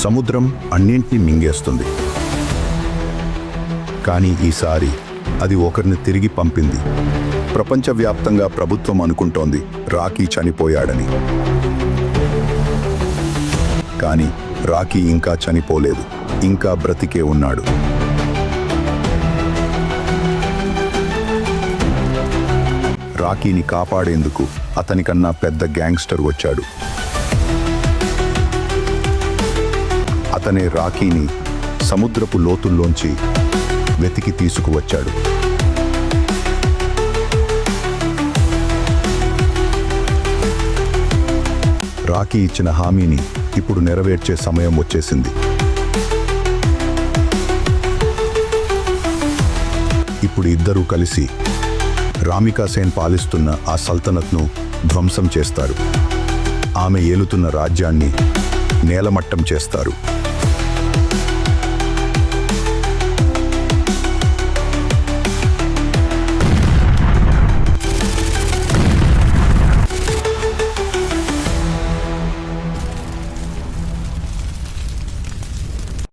సముద్రం అన్నింటినీ మింగేస్తుంది. కానీ ఈసారి అది ఒకరిని తిరిగి పంపింది. ప్రపంచవ్యాప్తంగా ప్రభుత్వం అనుకుంటోంది రాకీ చనిపోయాడని. కానీ రాకీ ఇంకా చనిపోలేదు, ఇంకా బ్రతికే ఉన్నాడు. రాకీని కాపాడేందుకు అతనికన్నా పెద్ద గ్యాంగ్స్టర్ వచ్చాడు. అతనే రాకీని సముద్రపు లోతుల్లోంచి వెతికి తీసుకువచ్చాడు. రాకీ ఇచ్చిన హామీని ఇప్పుడు నెరవేర్చే సమయం వచ్చేసింది. ఇప్పుడు ఇద్దరూ కలిసి రామికా సేన్ పాలిస్తున్న ఆ సల్తనత్ను ధ్వంసం చేస్తారు. ఆమె ఏలుతున్న రాజ్యాన్ని నేలమట్టం చేస్తారు.